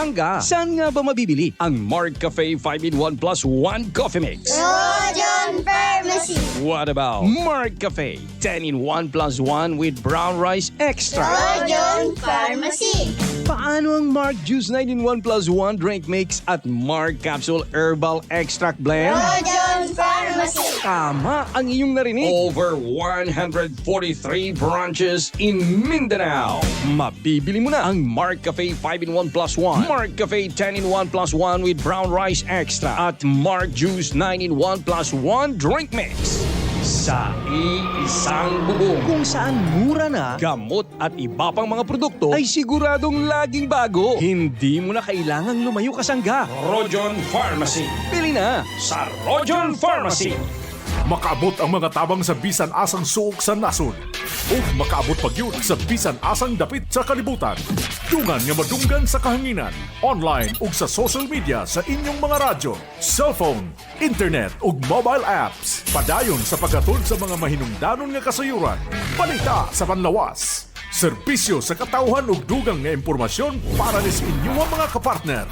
kasangga. Saan nga ba mabibili ang Mark Cafe 5-in-1 plus 1 coffee mix? Rojon Pharmacy. What about Mark Cafe 10-in-1 plus 1 with brown rice extra? Rojon Pharmacy. Paano ang Mark Juice 9-in-1 plus 1 drink mix at Mark Capsule Herbal Extract Blend? Rojon Pharmacy. Tama ang iyong narinig. Over 143 branches in Mindanao. Mabibili mo na ang Mark Cafe 5-in-1 plus 1, Mark Cafe 10-in-1 plus 1 with brown rice extra at Mark Juice 9-in-1 plus 1 drink mix. Sa iisang bubong kung saan mura na, gamot at iba pang mga produkto ay siguradong laging bago. Hindi mo na kailangang lumayo kasangga. Rojon Pharmacy. Pili na sa Rojon Pharmacy. Makaabot ang mga tabang sa bisan asang suok sa nasod. O makaabot pag yun sa bisan asang dapit sa kalibutan. Dungan nga madunggan sa kahanginan. Online ug sa social media sa inyong mga radyo, cellphone, internet ug mobile apps. Padayon sa pagkatod sa mga mahinungdanon nga kasayuran. Balita sa panlawas. Serbisyo sa katawhan ug dugang nga impormasyon para sa inyong mga kapartner.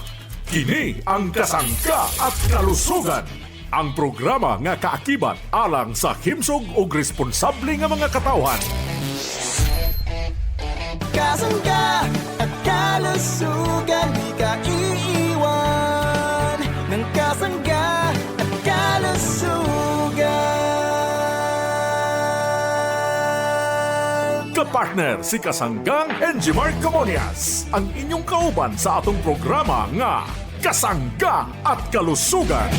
Kini ang Kasangga at Kalusugan. Ang programa nga kaakibat alang sa himsog ug responsable nga mga katawhan. Kasangga at kalusugan, di ka iiwan ng kasangga at kalusugan. Kapartner si Kasanggang Enjimar Camonias, ang inyong kauban sa atong programa nga Kasangga at Kalusugan.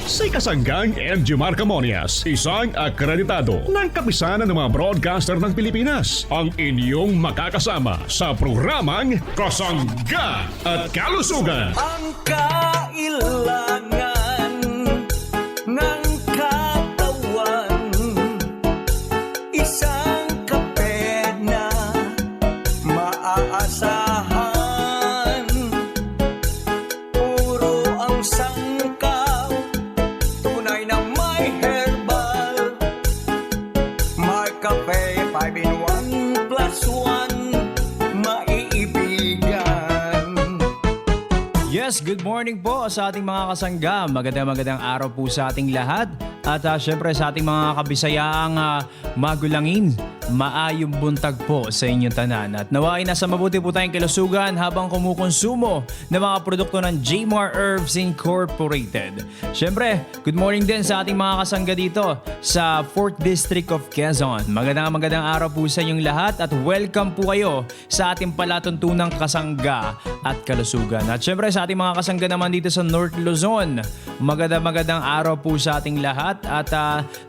Si Kasanggang Enjimar Camonias, isang akreditado ng kapisanan ng mga broadcaster ng Pilipinas, ang inyong makakasama sa programang Kasangga at Kalusugan. Ang kailangan ng katawan, isang kape na maaasahan. Puro ang sangkaw, tunay na may herbal. Mark Cafe 5-in-1 plus 1, maiibigan. Yes, good morning po sa ating mga kasangga. Magandang araw po sa ating lahat. At syempre sa ating mga kabisayaang magulangin, maayong buntag po sa inyong tanan. At nawain nasa mabuti po tayong kalusugan habang kumukonsumo ng mga produkto ng Jmar Herbs Incorporated. Syempre, good morning din sa ating mga kasangga dito sa 4th District of Quezon. Magandang araw po sa inyong lahat at welcome po kayo sa ating palatuntunang kasangga at kalusugan. At syempre sa ating mga kasangga naman dito sa North Luzon, magandang araw po sa ating lahat at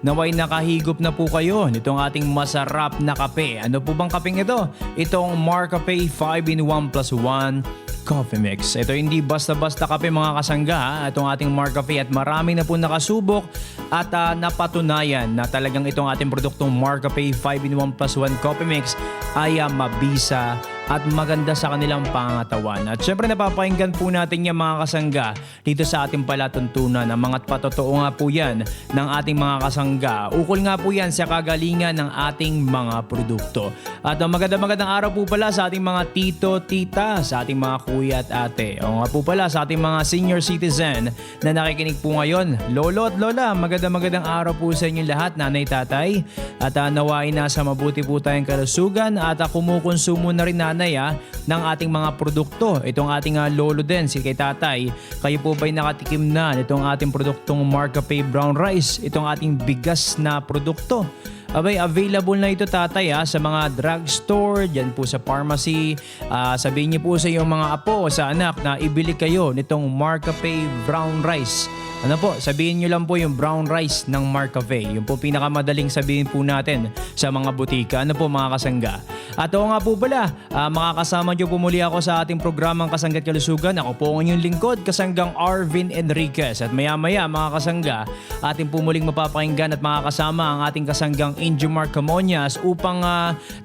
naway nakahigop na po kayo nitong ating masarap na kape. Ano po bang kapeng ito? Itong Mark Cafe 5-in-1 plus 1 coffee mix. Ito hindi basta-basta kape mga kasangga, itong ating Mark Cafe, at marami na po nakasubok at napatunayan na talagang itong ating produktong Mark Cafe 5-in-1 plus 1 coffee mix ay mabisa at maganda sa kanilang pangatawan. At syempre napapakinggan po natin yung mga kasangga dito sa ating palatuntunan. Ang mga patotoo nga po yan ng ating mga kasangga. Ukol nga po yan sa kagalingan ng ating mga produkto. At magandang araw po pala sa ating mga tito, tita, sa ating mga kuya at ate. O nga po pala sa ating mga senior citizen na nakikinig po ngayon. Lolo at lola, magandang araw po sa inyong lahat, nanay, tatay. At nawain na sa mabuti po tayong kalusugan at kumukonsumo na rin ng ating mga produkto. Itong ating lolo din, si kay tatay. Kayo po ba'y nakatikim na nitong ating produktong Mark Cafe Brown Rice? Itong ating bigas na produkto. Abay, available na ito tatay sa mga drugstore, dyan po sa pharmacy. Sabihin niyo po sa iyong mga apo o sa anak na ibili kayo nitong Mark Cafe Brown Rice. Ano po, sabihin nyo lang po yung brown rice ng Mark Cafe. Yung po pinakamadaling sabihin po natin sa mga butika. Ano po mga kasangga? At oo nga po pala, makakasama nyo po muli ako sa ating programang Kasangga't Kalusugan. Ako po ang inyong lingkod, Kasanggang Arvin Enriquez. At maya-maya mga kasangga, ating po muling mapapakinggan at makakasama ang ating kasanggang Injumar Camonias upang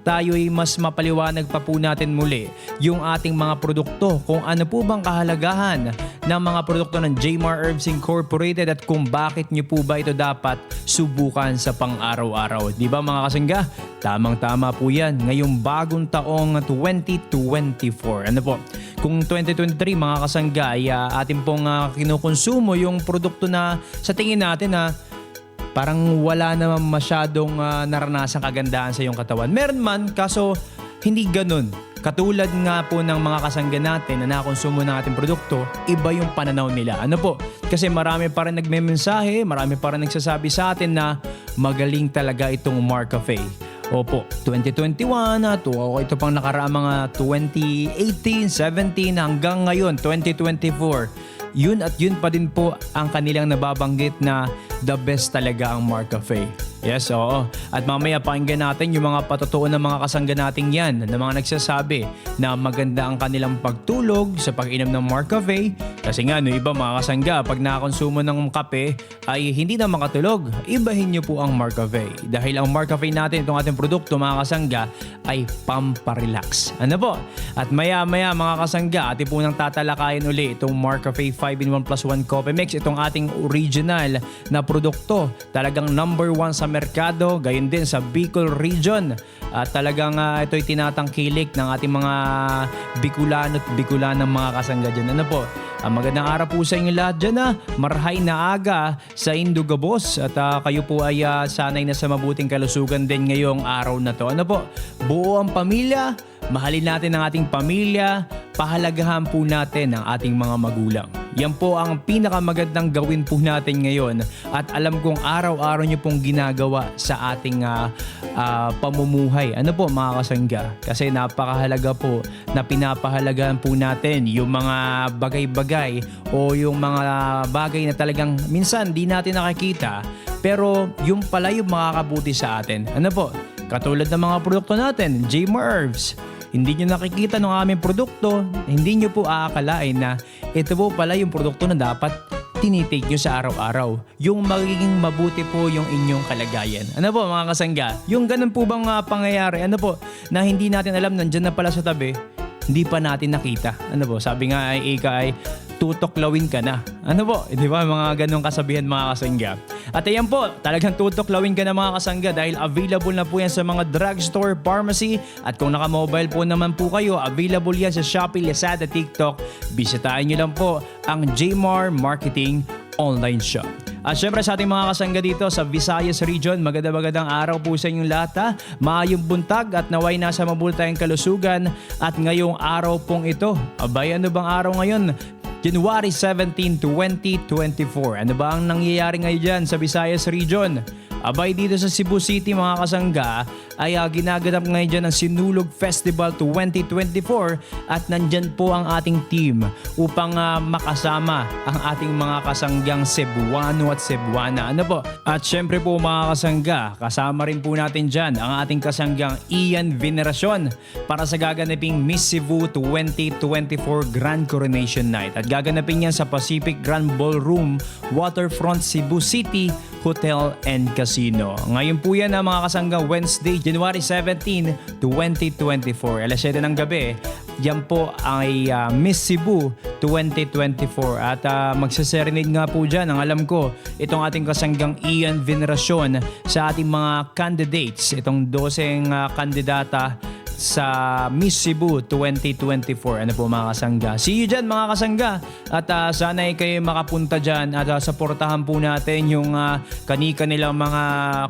tayo'y mas mapaliwanag pa po natin muli yung ating mga produkto. Kung ano po bang kahalagahan ng mga produkto ng Jmar Herbs Incorporated at kung bakit nyo po ba ito dapat subukan sa pang-araw-araw. Di ba mga kasangga? Tamang-tama po yan ngayong bagong taong 2024. Ano po? Kung 2023 mga kasangga ay atin pong kinukonsumo yung produkto na sa tingin natin na parang wala naman masyadong naranasang kagandahan sa iyong katawan. Meron man, kaso hindi ganun. Katulad nga po ng mga kasangga natin na nakonsumo ng ating produkto, iba yung pananaw nila. Ano po? Kasi marami pa rin nagme-mensahe, marami pa rin nagsasabi sa atin na magaling talaga itong Marcafe. Opo, 2021 at ito pang nakaraang mga 2018, 17 hanggang ngayon, 2024. Yun at yun pa din po ang kanilang nababanggit na the best talaga ang Marcafe. Yes, oo. At mamaya pakinggan natin yung mga patotoo ng mga kasangga nating yan na mga nagsasabi na maganda ang kanilang pagtulog sa pag-inom ng Marcafe. Kasi nga, no, iba mga kasangga, pag nakakonsumo ng kape ay hindi na makatulog. Ibahin nyo po ang Marcafe. Dahil ang Marcafe natin, itong ating produkto mga kasangga, ay pamparelax. Ano po? At maya-maya mga kasangga, atin po nang tatalakayin uli itong Marcafe 5-in-1 plus 1 Coffee Mix. Itong ating original na produkto. Talagang number 1 sa merkado, gayon din sa Bicol region. At talagang ito'y tinatangkilik ng ating mga Bicolano at Bicolanang mga kasangga dyan. Ano po? Magandang araw po sa inyo lahat dyan. Marhay na aga sa Indugabos at kayo po ay sanay na sa mabuting kalusugan din ngayong araw na to. Ano po? Buo ang pamilya, mahalin natin ang ating pamilya, pahalagahan po natin ang ating mga magulang. Yan po ang pinakamagandang gawin po natin ngayon at alam kong araw-araw nyo pong ginagawa sa ating pamumuhay. Ano po mga kasangga? Kasi napakahalaga po na pinapahalagahan po natin yung mga bagay-bagay o yung mga bagay na talagang minsan di natin nakikita pero yung pala yung makakabuti sa atin. Ano po? Katulad ng mga produkto natin, Jmar Herbs. Hindi nyo nakikita ng aming produkto, hindi nyo po aakalain na ito po pala yung produkto na dapat tinitake nyo sa araw-araw. Yung magiging mabuti po yung inyong kalagayan. Ano po mga kasangga? Yung ganun po bang pangyayari? Ano po? Na hindi natin alam, nandyan na pala sa tabi, hindi pa natin nakita. Ano po? Sabi nga ay tutoklawin ka na. Ano po? Di ba mga ganong kasabihan mga kasangga? At ayan po, talagang tutoklawin ka na mga kasangga dahil available na po yan sa mga drugstore, pharmacy at kung naka-mobile po naman po kayo, available yan sa Shopee, Lazada, TikTok. Bisitahin nyo lang po ang Jmar Marketing Online Shop. At syempre sa ating mga kasangga dito sa Visayas Region, magandang araw po sa inyong lahat. Maayong buntag at naway nasa mabuti tayong kalusugan at ngayong araw pong ito. Abay, ano bang araw ngayon? January 17, 2024. Ano ba ang nangyayari ngayon dyan sa Visayas Region? Abay dito sa Cebu City mga kasangga ay ginaganap ngayon dyan ang Sinulog Festival 2024 at nandyan po ang ating team upang makasama ang ating mga kasanggang Cebuano at Cebuana. Ano po? At syempre po mga kasangga, kasama rin po natin dyan ang ating kasanggang Ian Veneracion para sa gaganaping Miss Cebu 2024 Grand Coronation Night. At gaganapin yan sa Pacific Grand Ballroom, Waterfront, Cebu City Hotel and Casino. Ngayon po yan ang mga kasanggang Wednesday, January 17, 2024. Alas 7 ng gabi. Yan po ay Miss Cebu 2024. At magsaserenade nga po dyan, ang alam ko, itong ating kasanggang Ian Veneracion sa ating mga candidates. Itong 12 kandidata sa Miss Cebu 2024. Ano po mga kasangga? See you dyan mga kasangga. At sana ay kayo makapunta dyan at supportahan po natin yung kani-kanilang mga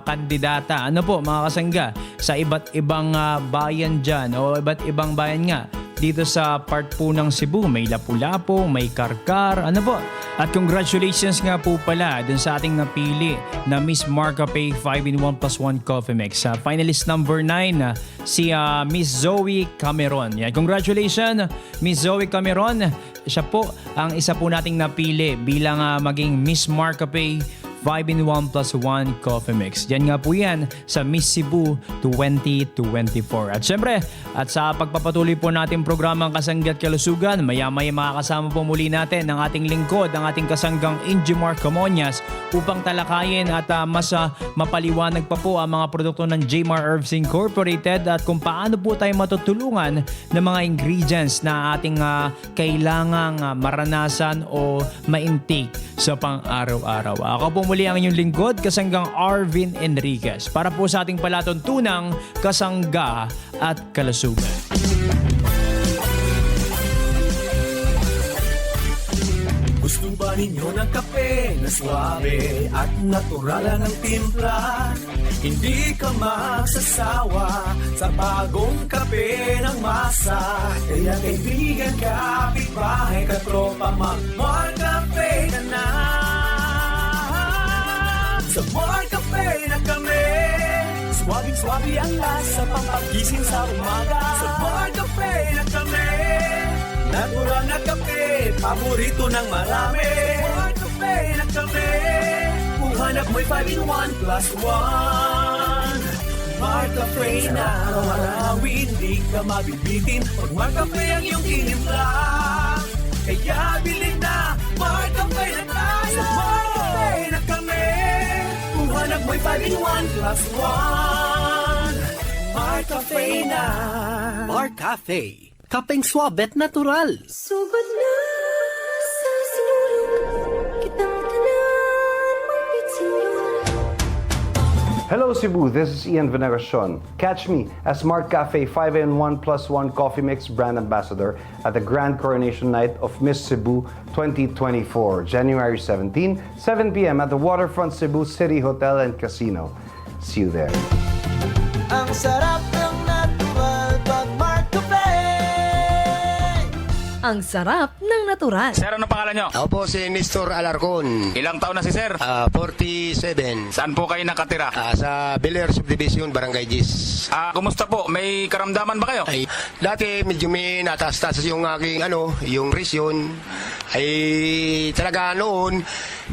kandidata. Ano po mga kasangga? Sa iba't ibang bayan dyan o iba't ibang bayan nga. Dito sa part po ng Cebu, may Lapu-Lapu, may Karkar, ano po? At congratulations nga po pala dun sa ating napili na Miss Marcafe 5-in-1 plus 1 Coffee Mix. Finalist number 9, si Miss Zoe Cameron. Yan, congratulations Miss Zoe Cameron. Siya po ang isa po nating napili bilang maging Miss Marcafe 5-in-1 plus 1 coffee mix. Yan nga po yan sa Miss Cebu 2024. At syempre, at sa pagpapatuloy po natin programang Kasangga't Kalusugan, maya-maya makakasama po muli natin ang ating lingkod, ang ating kasanggang Injimar Camonias upang talakayin at mas mapaliwanag pa po ang mga produkto ng Jmar Herbs Incorporated at kung paano po tayo matutulungan ng mga ingredients na ating kailangang maranasan o ma-intake sa pang-araw-araw. Ako po muli ang inyong lingkod, kasanggang Arvin Enriquez, para po sa ating palatuntunang Kasangga at Kalusugan. Gusto ba ninyo ng kape na suabe at naturalan ng timpla? Hindi ka magsasawa sa bagong kape ng masa. Kaya kaibigan, kapitbahay, katropa, mag-Mar Cafe ka na. Sa Mar Cafe na kami, swabing-swabi ang lasa, pampagising sa umaga. Sa Mar Cafe na kami, natural na kape, paborito ng marami. Mar Cafe na kami, kung hanap mo'y 5-in-1 plus 1. Mar Cafe na, araw-araw hindi ka mabibitin. Pag Mar Cafe ang iyong tinimpla, kaya bilhin na, Mar Cafe na tayo. Sa Mar Cafe na kami, kung hanap mo'y 5-in-1 plus 1. Mar Cafe na. Mar Cafe. Kapeng Suabet Natural. Sugod na sa sinulog kitang tanan magpitsinyon. Hello Cebu, this is Ian Veneracion. Catch me as Mark Cafe 5-in-1 plus 1 coffee mix brand ambassador at the Grand Coronation Night of Miss Cebu 2024, January 17, 7 p.m. at the Waterfront Cebu City Hotel and Casino. See you there. Ang sarap ng natural pag Mar Cafe. Ang sarap ng natural. Sir, ano pangalan nyo? Ako po si Nestor Alarcon. Ilang taon na si Sir? 47. Saan po kayo nakatira? Sa Bel Air Subdivision, Barangay Gis. Kumusta po? May karamdaman ba kayo? Ay, dati medyo may natas-tas yung aking yung resyon. Ay talaga noon,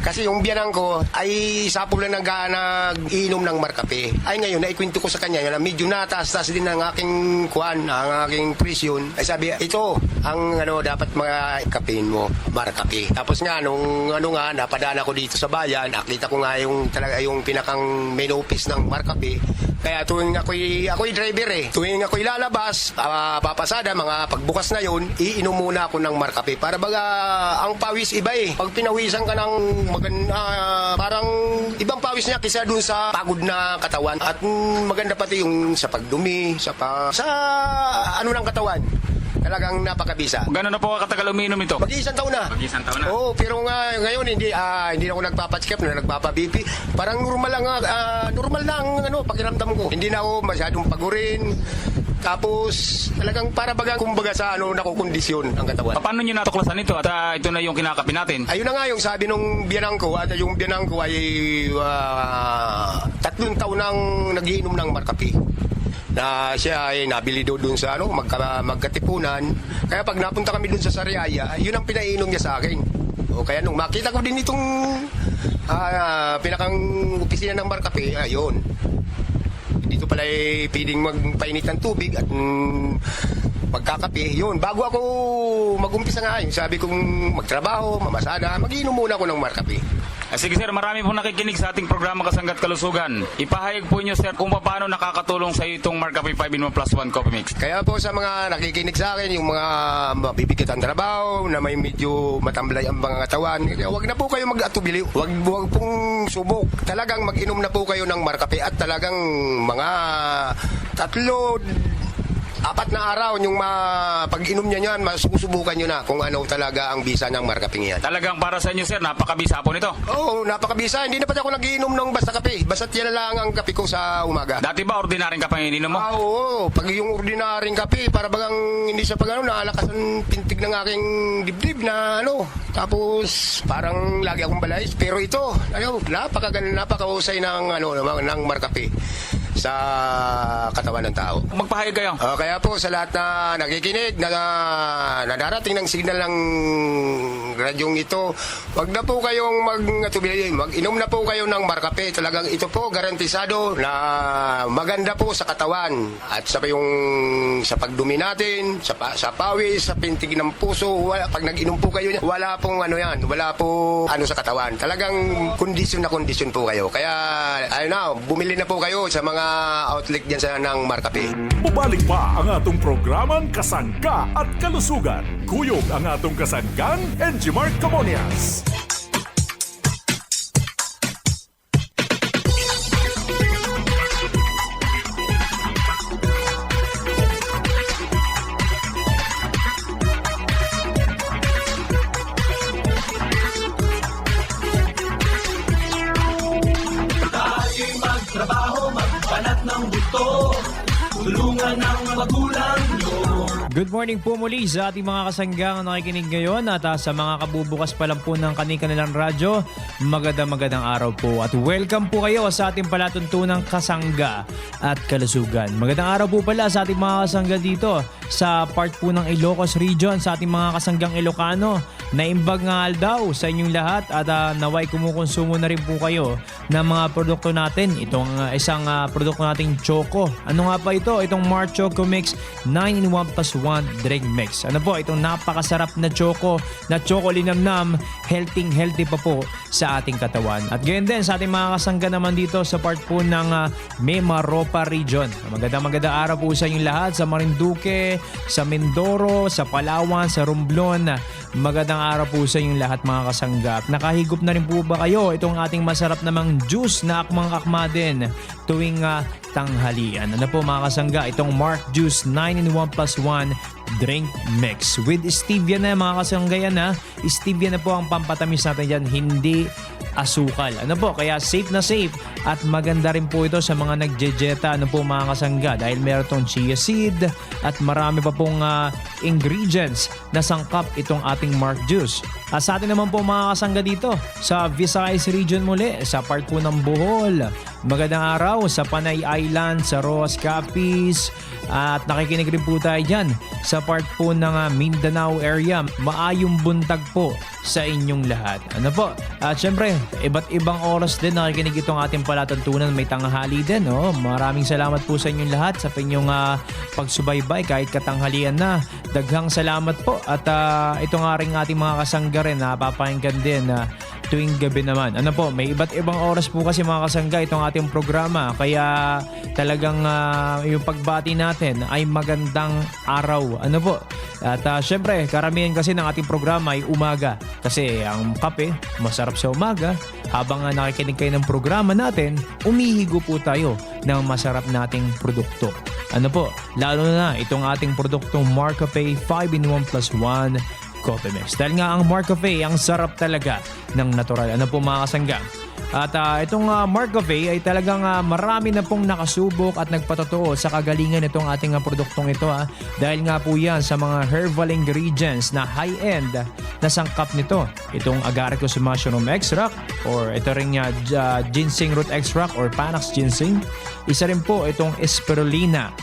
kasi yung biyanang ko ay sapul na nag-iinom ng markape. Ay ngayon, naikwento ko sa kanya na medyo natas-tas din ang aking ang aking presyon. Ay sabi, ito ang dapat mga kapin mo, markape. Tapos nga, nung napadaan ako dito sa bayan, nakita ko nga yung pinakang main office ng markape. Kaya tuwing ako'y driver tuwing ako'y lalabas, papasada, mga pagbukas na yun, iinom muna ako ng markape. Para baga, ang pawis iba Pag pinawisan ka ng parang ibang pawis niya kaysa dun sa pagod na katawan. At maganda pati yung sa pagdumi, sa ng katawan. Talagang napakabisa. Gano'n na po katagal uminom ito? Mag-iisang taon na. Mag-iisang taon na? Oo, pero ngayon hindi ako nagpapacheck up, nagpapa-BP. Parang normal na ang pakiramdam ko. Hindi na ako masyadong pagurin. Tapos talagang para bagang kumbaga sa nakukondisyon ang katawan. Paano nyo natuklasan ito at ito na yung kinakapi natin? Ayun na nga yung sabi nung biyanang ko, at yung biyanang ko ay 3 taon nang nagiinom ng markapi. Na siya ay nabili doon sa magkatipunan. Kaya pag napunta kami doon sa Sariaya, yun ang pinainom niya sa akin. O kaya nung makita ko din itong pinakang opisina ng markape, ayun. Dito pala ay pwedeng magpainit ng tubig at magkakape. Yun, bago ako mag-umpisa nga, yung sabi kong magtrabaho, mamasada, mag-inom muna ako ng markape. Sige Sir, marami pong nakikinig sa ating programa Kasangga't Kalusugan. Ipahayag po niyo Sir kung paano nakakatulong sa iyo itong Mar Cafe 5-in-1 plus 1 coffee mix. Kaya po sa mga nakikinig sa akin, yung mga mabibigit ang trabaho, na may medyo matamblay ang mga katawan, huwag na po kayo mag-atubili, huwag pong subok. Talagang mag-inom na po kayo ng Mar Cafe at talagang mga 4 na araw yung pag-inom niya niyan, masusubukan niyo na kung ano talaga ang bisa ng markaping yan. Talagang para sa inyo Sir, napakabisa po nito. Oo, napakabisa. Hindi na pa ako nagiinom ng basta kape. Basta't yan lang ang kape ko sa umaga. Dati ba ordinaryong kape ang ininom mo? Oo, pag yung ordinaryong kape, para bagang hindi siya nalakas ang pintig ng aking dibdib na Tapos parang lagi akong balais. Pero ito, napakahusay ng markape. sa katawan ng tao. Magpahayag kayo. Kaya po sa lahat na nakikinig na nadarating ng signal ng radyong ito, wag na po kayong mag-inom na po kayo ng Marcafe. Talagang ito po garantisado na maganda po sa katawan at sa pagdumi natin, sa pawis, sa pintig ng puso. Pag nag-inom po kayo, wala pong wala po sa katawan. Talagang kondisyon na kondisyon po kayo. Kaya bumili na po kayo sa mga outlet dyan ng Marcafe. Bumalik pa ang atong programang Kasangga at Kalusugan. Kuyog ang atong kasanggang NG Mark Camonias. Magtrabaho, magbanat ng buto, tulungan ng magulang nyo. Good morning po muli sa ating mga kasanggang nakikinig ngayon at sa mga kabubukas pa lang po ng kanilang radyo. Magandang araw po at welcome po kayo sa ating palatuntunang Kasangga at Kalusugan. Magandang araw po pala sa ating mga kasangga dito sa part po ng Ilocos Region, sa ating mga kasanggang Ilocano. Naimbag nga daw sa inyong lahat at naway kumukonsumo na rin po kayo ng mga produkto natin. Itong isang produkto nating Choco. Ano nga pa ito? Itong Mar Choco Mix 9-in-1 plus 1 drink mix. Ano po? Itong napakasarap na Choco linamnam, healthy pa po sa ating katawan. At gayon din sa ating mga kasangga naman dito sa part po ng Mimaropa Region. Magandang araw po sa inyong lahat sa Marinduque, sa Mindoro, sa Palawan, sa Romblon. Magandang araw po sa inyong lahat mga kasangga. Nakahigop na rin po ba kayo itong ating masarap namang juice na akmang-akma din tuwing tanghalian? Ano po mga kasangga? Itong Mark Juice 9-in-1 plus 1 drink mix. With stevia na mga kasangga yan ha. Stevia na po ang pampatamis natin dyan. Hindi asukal. Ano po? Kaya safe na safe at maganda rin po ito sa mga nagjejeta. Ano po mga kasangga? Dahil meron itong chia seed at marami pa pong ingredients na sangkap itong ating Mark Juice. Sa atin naman po mga kasangga dito sa Visayas Region muli, sa part po ng Bohol. Magandang araw sa Panay Island, sa Roas Capiz at nakikinig rin po tayo dyan sa part po ng Mindanao area. Maayong buntag po sa inyong lahat. Ano po? At syempre, iba't ibang oras din nakikinig itong ating palatuntunan. May tanghali din. Oh. Maraming salamat po sa inyong lahat sa inyong pagsubaybay kahit katanghalian na. Daghang salamat po. At ito nga rin ating mga kasangga rin na papakinggan din tuwing gabi naman. Ano po, may iba't ibang oras po kasi mga kasangga itong ating programa. Kaya talagang yung pagbati natin ay magandang araw. Ano po? At syempre, karamihan kasi ng ating programa ay umaga. Kasi ang kape, masarap sa umaga. Habang nakikinig kayo ng programa natin, umihigo po tayo ng masarap nating produkto. Ano po? Lalo na itong ating produktong Marcafe 5-in-1 plus 1 Coffee Mix. Dahil nga ang Marcafe, ang sarap talaga ng natural. Ano po mga kasangga? At itong Marcafe ay talagang marami na pong nakasubok at nagpatotoo sa kagalingan itong ating produktong ito. Dahil nga po yan sa mga herbal ingredients na high-end na sangkap nito. Itong agaricus mushroom extract or ito rin ginseng root extract or Panax ginseng. Isa rin po itong spirulina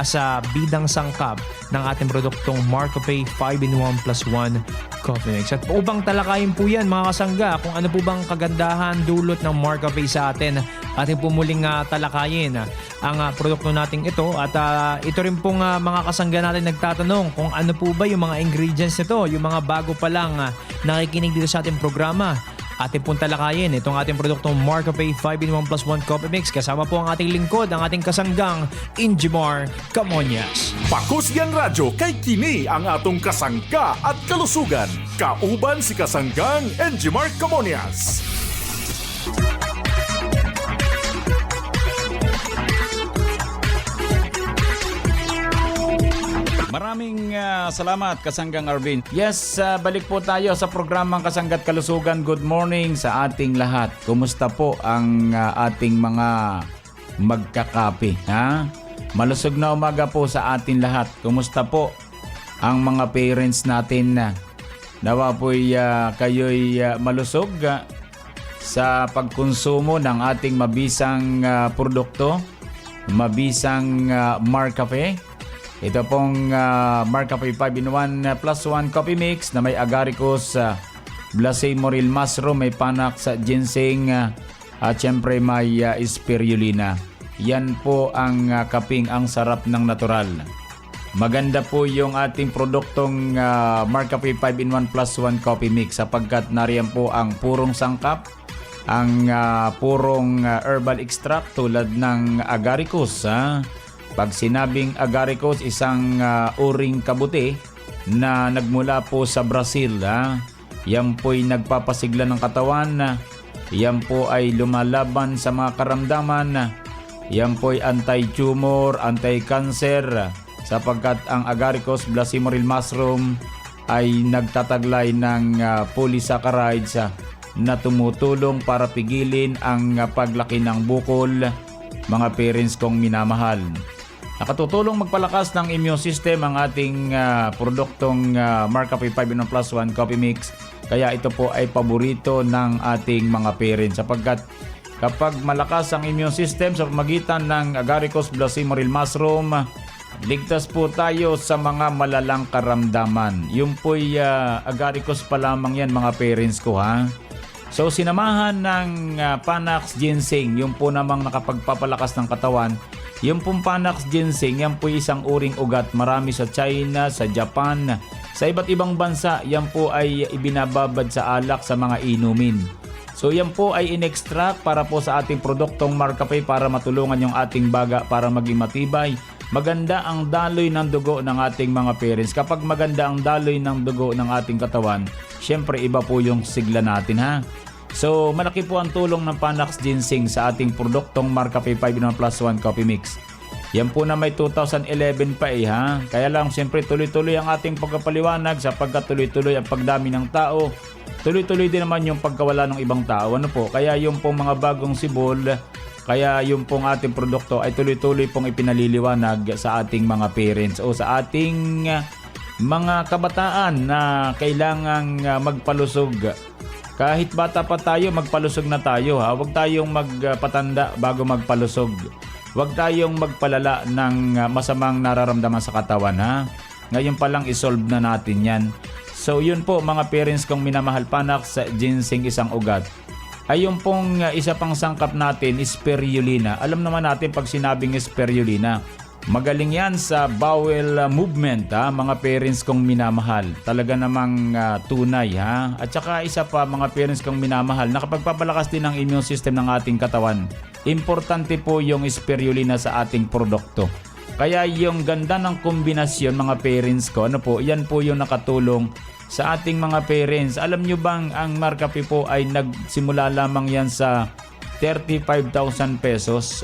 sa bidang sangkap ng ating produktong Marcafe 5-in-1 plus 1 Coffee Mix. At upang talakayin po yan mga kasangga kung ano po bang kagandahan dulot ng Marcafe sa atin, ating po muling talakayin ang produkto nating ito. At ito rin pong mga kasangga natin nagtatanong kung ano po ba yung mga ingredients nito, yung mga bago pa lang nakikinig dito sa ating programa. Ating pong talakayin itong ating produktong Marcafe 5-in-1 plus 1 Coffee Mix. Kasama po ang ating lingkod, ang ating kasanggang Injimar Camonias. Pakusyan Radyo kay kini ang atong kasangga at kalusugan. Kauban si kasanggang Injimar Camonias. Maraming salamat Kasanggang Arvin. Yes, balik po tayo sa programang Kasangga't Kalusugan. Good morning sa ating lahat. Kumusta po ang ating mga magkakape? Ha? Malusog na umaga po sa ating lahat. Kumusta po ang mga parents natin? Nawa po'y kayo'y malusog sa pagkonsumo ng ating mabisang produkto. mabisang Marcafe. Ito pong Marcafe 5-in-1 plus 1 coffee mix na may agaricus, Blase Moril mushroom, may panak sa ginseng, at syempre may spirulina. Yan po ang kaping ang sarap ng natural. Maganda po yung ating produktong Marcafe 5-in-1 plus 1 coffee mix sapagkat nariyan po ang purong sangkap, ang purong herbal extract tulad ng agaricus. Pag sinabing agaricus, isang uring kabuti na nagmula po sa Brazil. Yan po'y nagpapasigla ng katawan. Yan po ay lumalaban sa mga karamdaman. Yan po'y anti-tumor, anti-cancer. Sapagkat ang agaricus, Blase Moril mushroom ay nagtataglay ng polysaccharides na tumutulong para pigilin ang paglaki ng bukol. Mga parents kong minamahal, nakatutulong magpalakas ng immune system ang ating produktong Marcafe 5-in-1 plus 1 coffee mix. Kaya ito po ay paborito ng ating mga parents sapagkat kapag malakas ang immune system sa pamagitan ng agaricus, Blase Moril mushroom, ligtas po tayo sa mga malalang karamdaman. Yung po'y agaricus pa lamang yan mga parents ko So sinamahan ng Panax Ginseng, yung po namang nakapagpapalakas ng katawan. Yung pong Panax Ginseng, yan po isang uring ugat. Marami sa China, sa Japan, sa iba't ibang bansa, yan po ay ibinababad sa alak sa mga inumin. So yan po ay in-extract para po sa ating produktong Marcafe para matulungan yung ating baga para maging matibay. Maganda ang daloy ng dugo ng ating mga parents. Kapag maganda ang daloy ng dugo ng ating katawan, syempre iba po yung sigla natin So malaki po ang tulong ng Panax Ginseng sa ating produktong Marcafe 5-in-1 plus 1 coffee mix. Yan po na may 2011 pa Kaya lang siyempre tuloy-tuloy ang ating pagkapaliwanag sapagkat tuloy-tuloy ang pagdami ng tao. Tuloy-tuloy din naman yung pagkawala ng ibang tao. Kaya yung pong mga bagong sibol, kaya yung pong ating produkto ay tuloy-tuloy pong ipinaliliwanag sa ating mga parents o sa ating mga kabataan na kailangang magpalusog. Kahit bata pa tayo, magpalusog na tayo Huwag tayong magpatanda bago magpalusog. Huwag tayong magpalala ng masamang nararamdaman sa katawan Ngayon pa lang isolve na natin yan. So yun po mga parents kong minamahal, Panax Ginseng isang ugat. Ay yung pong isa pang sangkap natin, spirulina. Alam naman natin pag sinabing spirulina, magaling yan sa bowel movement mga parents kong minamahal. Talaga namang tunay At saka isa pa mga parents kong minamahal, nakapagpapalakas din ang immune system ng ating katawan. Importante po yung spirulina sa ating produkto. Kaya yung ganda ng kombinasyon mga parents ko, yan po yung nakatulong sa ating mga parents. Alam nyo bang ang Marcafe po ay nagsimula lamang yan sa 35,000 pesos.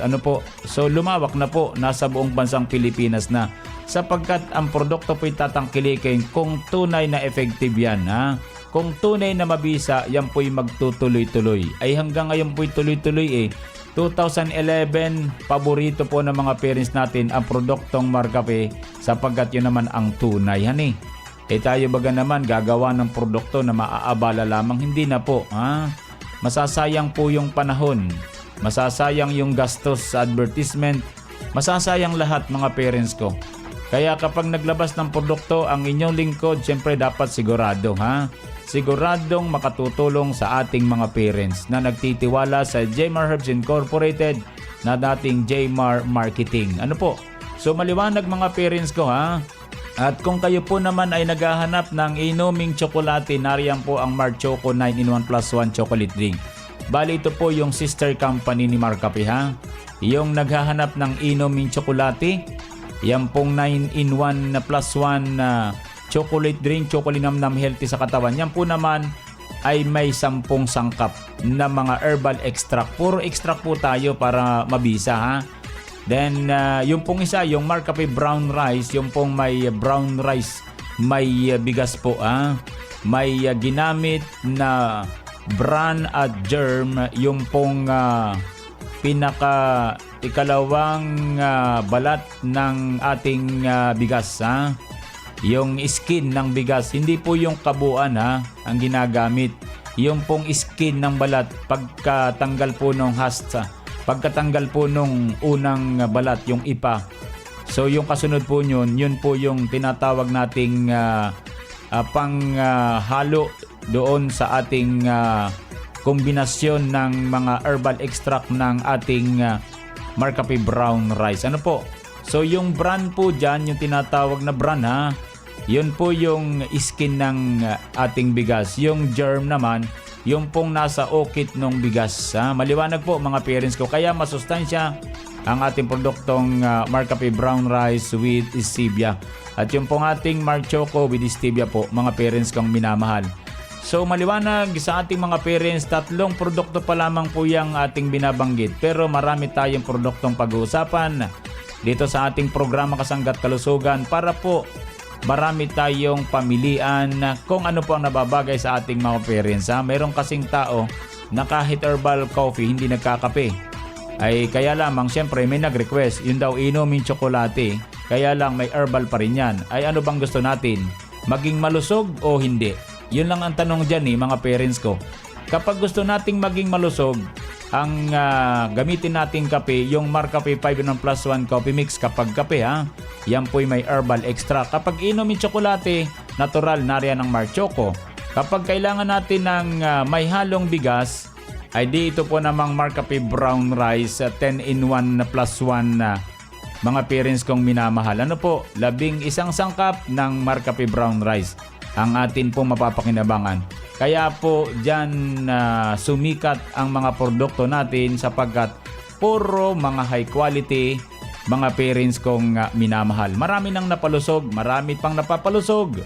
So lumawak na po, nasa buong bansang Pilipinas na. Sapagkat ang produkto po tatangkilikin kung tunay na effective yan Kung tunay na mabisa, yan po'y magtutuloy-tuloy. Ay hanggang ngayon po'y tuloy-tuloy 2011, paborito po ng mga parents natin ang produktong Marcafe sapagkat yun naman ang tunay tayo baga naman gagawa ng produkto na maaabala lamang, hindi na po masasayang po yung panahon, masasayang yung gastos sa advertisement, masasayang lahat mga parents ko. Kaya kapag naglabas ng produkto ang inyong lingkod, syempre dapat sigurado siguradong makatutulong sa ating mga parents na nagtitiwala sa Jmar Herbs Incorporated na dating Jmar Marketing. So maliwanag mga parents ko At kung kayo po naman ay naghahanap ng inuming tsokolate, nariyan po ang Mar Choco 9-in-1 plus 1 chocolate drink. Bali ito po yung sister company ni Marcafe Yung naghahanap ng inuming tsokolate, yan pong 9-in-1 plus 1 chocolate drink, chocolinamnam healthy sa katawan. Yan po naman ay may 10 sangkap na mga herbal extract. Puro extract po tayo para mabisa Then, yung pong isa, yung Marcafe Brown Rice, yung pong may brown rice, may bigas po may ginamit na bran at germ, yung pong pinaka ikalawang balat ng ating bigas yung skin ng bigas, hindi po yung kabuuan ang ginagamit, yung pong skin ng balat pagkatanggal po ng husk pagkatanggal po nung unang balat, yung ipa. So yung kasunod po yun po yung tinatawag nating panghalo doon sa ating kombinasyon ng mga herbal extract ng ating Marcafe brown rice. Ano po? So yung bran po dyan, yung tinatawag na bran ha, yun po yung skin ng ating bigas. Yung germ naman, yung pong nasa okit ng bigas. Ha? Maliwanag po mga parents ko. Kaya masustansya ang ating produktong Marcafe brown rice with stevia. At yung pong ating Marc Choco with stevia po, mga parents kong minamahal. So maliwanag sa ating mga parents, 3 produkto pa lamang po yung ating binabanggit. Pero marami tayong produktong pag-uusapan dito sa ating programa Kasanggat Kalusugan para po marami tayong pamilian kung ano po ang nababagay sa ating mga parents. Ha? Meron kasing tao na kahit herbal coffee hindi nagkakape. Ay kaya lamang siyempre may nag-request, yun daw inumin tsokolate, kaya lang may herbal pa rin yan. Ay ano bang gusto natin? Maging malusog o hindi? Yun lang ang tanong dyan mga parents ko. Kapag gusto nating maging malusog, ang gamitin nating kape, yung Marcafe 5-in-1+1 Coffee Mix kapag kape ha. Yan po'y may herbal extra. Kapag inumin tsokolate, natural nariyan ng Marc Choco. Kapag kailangan natin ng may halong bigas, ay di ito po namang Marcafe brown rice 10-in-1+1 mga parents kong minamahal. Ano po? 11 sangkap ng Marcafe brown rice ang atin pong mapapakinabangan. Kaya po dyan sumikat ang mga produkto natin sapagkat puro mga high quality mga parents kong minamahal. Marami nang napalusog, marami pang napapalusog.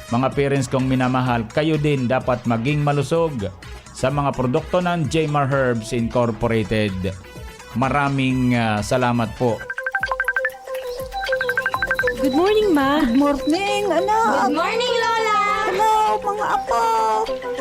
Mga parents kong minamahal, kayo din dapat maging malusog sa mga produkto ng Jmar Herbs Incorporated. Maraming salamat po. Good morning, Ma. Good morning, anak. Good morning, Lola! Hello, mga apo.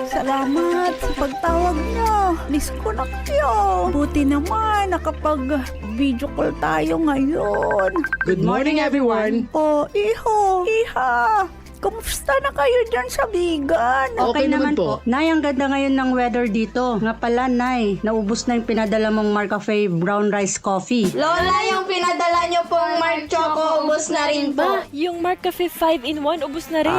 Salamat sa pagtawag niyo. Miss ko na kayo. Buti naman nakapag-video call tayo ngayon. Good morning, everyone. Oh, iho, iha. Kumusta na kayo dyan sa Bigan? Okay naman po. Nay, ang ganda ngayon ng weather dito. Nga pala, Nay, naubos na yung pinadala mong Marcafe brown rice coffee. Lola, yung pinadala nyo pong Marc Choco, ubos na rin po. Yung Marcafe 5-in-1, ubos na rin.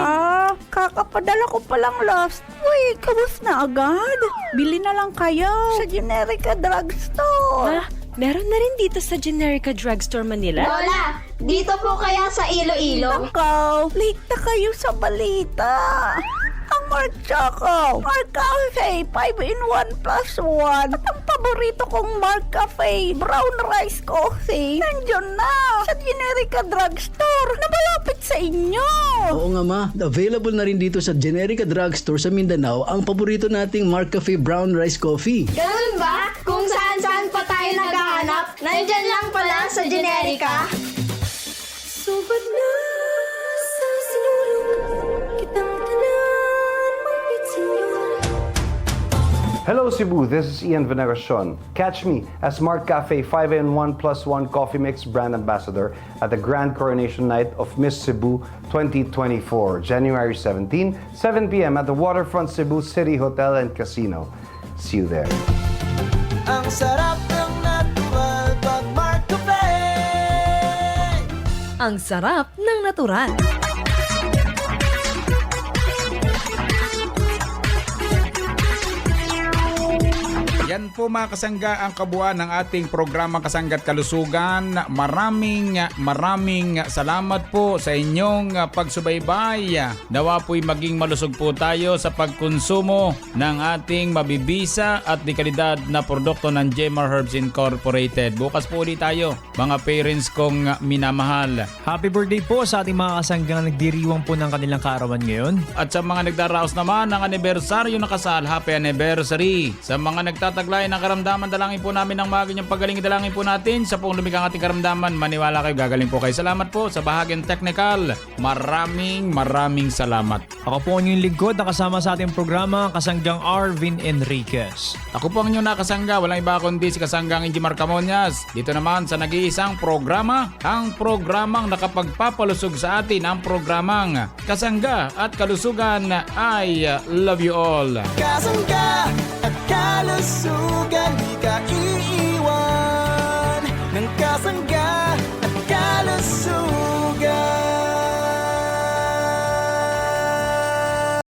Kakapadala ko palang last week. Kabus na agad. Bili na lang kayo sa Generica Drugstore. Meron na rin dito sa Generica Drugstore Manila. Lola, dito po kaya sa Iloilo? Nakaw, late na kayo sa balita. Ang Marc Choco, Marcafe 5-in-1+1 at ang paborito kong Marcafe brown rice coffee nandiyan na sa Generica Drugstore na malapit sa inyo. Oo nga ma, available na rin dito sa Generica Drugstore sa Mindanao ang paborito nating Marcafe brown rice coffee. Ganun ba? Kung saan-saan pa tayo naghahanap, nandyan lang pala sa Generica. Sugod na sa sinulog kitang tanan magpitsinyon. Hello Cebu, this is Ian Veneracion. Catch me as Marc Cafe 5-in-1+1 Coffee Mix brand ambassador at the Grand Coronation Night of Miss Cebu 2024, January 17, 7 p.m. at the Waterfront Cebu City Hotel and Casino. See you there. Ang sarap ng natural pag Marcafe. Ang sarap ng natural. Yan po mga kasangga ang kabuuan ng ating programang Kasanggat Kalusugan. Maraming salamat po sa inyong pagsubaybay. Nawa po'y maging malusog po tayo sa pagkonsumo ng ating mabibisa at di kalidad na produkto ng Jmar Herbs Incorporated. Bukas po ulit tayo mga parents kong minamahal. Happy birthday po sa ating mga kasanggang nagdiriwang po ng kanilang kaarawan ngayon. At sa mga nagdaraos naman ng anibersaryo na kasal, happy anniversary. Sa mga nagtataglay ng karamdaman, dalangin po namin ang mga ganyang pagaling. Dalangin po natin sa pong lumikang ating karamdaman. Maniwala kayo, gagaling po kayo. Salamat po sa bahagyang technical. Maraming salamat. Ako po ang inyong lingkod na kasama sa ating programa, Kasanggang Arvin Enriquez. Ako po ang inyong nakasangga, walang iba kundi si Kasanggang Injimar Camonias. Dito naman sa nag-iisang programa, ang programang nakapagpapalusog sa atin, ang programang Kasangga at Kalusugan. I love you all. Kasangga at kalusugan, di ka iiwan. kasangga.